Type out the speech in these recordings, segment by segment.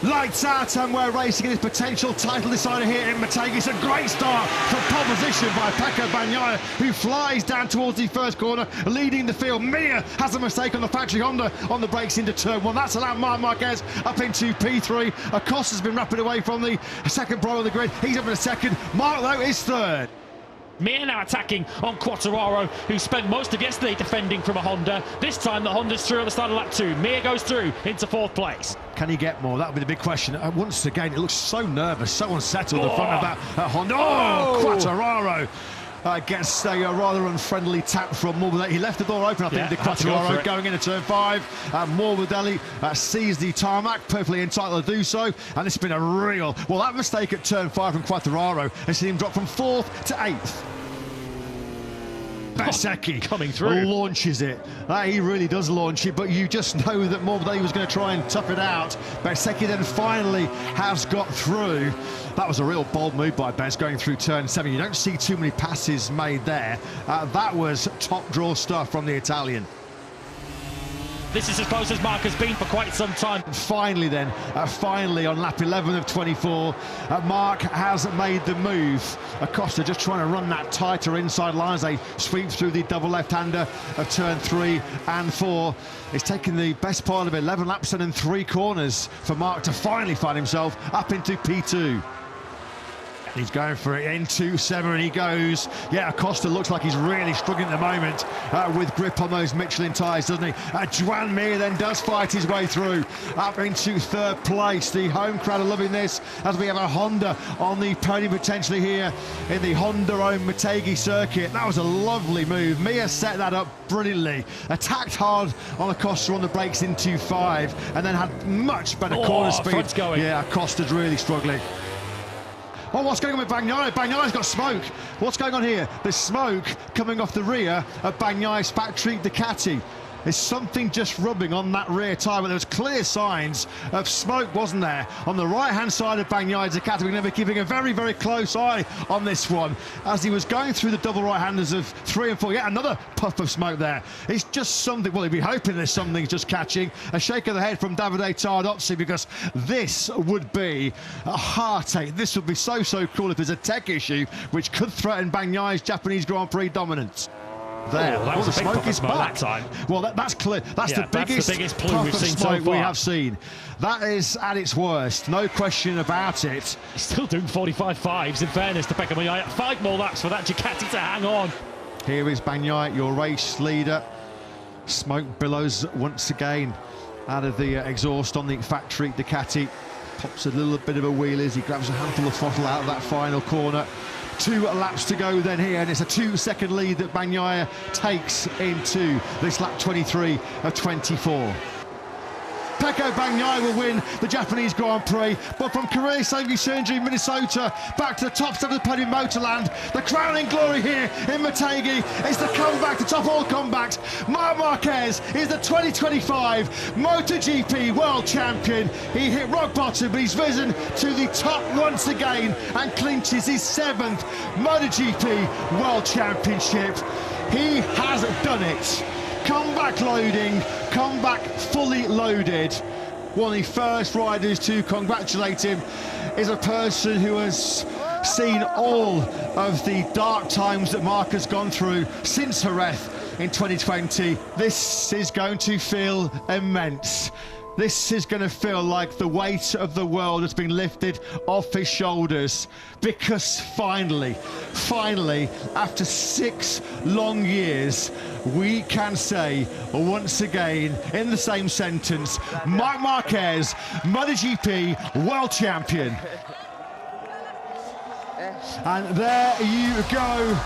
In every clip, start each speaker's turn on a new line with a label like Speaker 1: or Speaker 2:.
Speaker 1: Lights out, and we're racing in this potential title decider here in Motegi. It's a great start from pole position by Pecco Bagnaia, who flies down towards the first corner, leading the field. Mir has a mistake on the factory Honda on the brakes into turn one. That's allowed Marc Marquez up into P3. Acosta's been rapid away from the second pro on the grid. He's up in a second. Marc, though, is third.
Speaker 2: Mir now attacking on Quartararo, who spent most of yesterday defending from a Honda. This time the Honda's through at the start of lap 2. Mir goes through into 4th place.
Speaker 1: Can he get more? That would be the big question. Once again, it looks so nervous, so unsettled, the front of that Honda. Quartararo gets a rather unfriendly tap from Morbidelli. He left the door open, I think, to Quartararo going into turn 5. Morbidelli sees the tarmac, perfectly entitled to do so, and it's been a real... Well, that mistake at turn 5 from Quartararo has seen him drop from 4th to 8th. Bezzecchi
Speaker 2: coming through,
Speaker 1: launches it. He really does launch it, but you just know that Morbidelli was going to try and tough it out. Bezzecchi then finally has got through. That was a real bold move by Bez going through turn 7. You don't see too many passes made there. That was top draw stuff from the Italian.
Speaker 2: This is as close as Marc has been for quite some time.
Speaker 1: Finally then, finally on lap 11 of 24, Marc has made the move. Acosta just trying to run that tighter inside line as they sweep through the double left-hander of turn 3 and 4. It's taken the best part of 11 laps and in 3 corners for Marc to finally find himself up into P2. He's going for it into 7 and he goes. Yeah, Acosta looks like he's really struggling at the moment with grip on those Michelin tyres, doesn't he? Joan Mir then does fight his way through up into 3rd place. The home crowd are loving this as we have a Honda on the podium potentially here in the Honda-owned Motegi circuit. That was a lovely move. Mir set that up brilliantly. Attacked hard on Acosta on the brakes into 5 and then had much better corner speed. Yeah, Acosta's really struggling. Oh, what's going on with Bagnaia? Bagnaia's got smoke. What's going on here? There's smoke coming off the rear of Bagnaia's factory Ducati. There's something just rubbing on that rear tyre, but there was clear signs of smoke, wasn't there? On the right-hand side of Bagnaia's Ducati, we're going to be keeping a very, very close eye on this one. As he was going through the double right-handers of 3 and 4, yet another puff of smoke there. It's just something, well, he'd be hoping there's something just catching. A shake of the head from Davide Tardozzi, because this would be a heartache. This would be so, so cool if there's a tech issue which could threaten Bagnaia's Japanese Grand Prix dominance. There,
Speaker 2: that was a big
Speaker 1: smoke is back.
Speaker 2: That time.
Speaker 1: Well, that's clear. That's the biggest
Speaker 2: plume we've seen so far.
Speaker 1: We have seen. That is at its worst, no question about it.
Speaker 2: He's still doing 45.5s, in fairness to Pecco Bagnaia. 5 more laps for that Ducati to hang on.
Speaker 1: Here is Bagnaia, your race leader. Smoke billows once again out of the exhaust on the factory Ducati. Pops a little bit of a wheel as he grabs a handful of throttle out of that final corner. 2 laps to go then here, and it's a 2-second lead that Bagnaia takes into this lap 23 of 24. Pecco Bagnaia will win the Japanese Grand Prix, but from career-saving surgery in Minnesota back to the top step of the podium Motorland, the crowning glory here in Motegi is the comeback, the top all comebacks. Marc Marquez is the 2025 MotoGP World Champion. He hit rock bottom, but he's risen to the top once again and clinches his 7th MotoGP World Championship. He has done it. Comeback loading, comeback fully loaded. One of the first riders to congratulate him is a person who has seen all of the dark times that Marc has gone through since Jerez in 2020. This is going to feel immense. This is going to feel like the weight of the world has been lifted off his shoulders, because finally, after 6 long years, we can say once again in the same sentence, Marc Marquez, MotoGP World Champion. And there you go.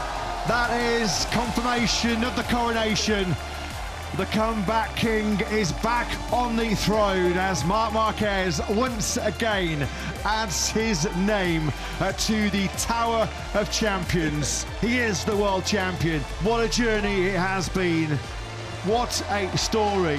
Speaker 1: That is confirmation of the coronation. The comeback king is back on the throne as Marc Marquez once again adds his name to the Tower of Champions. He is the world champion. What a journey it has been. What a story.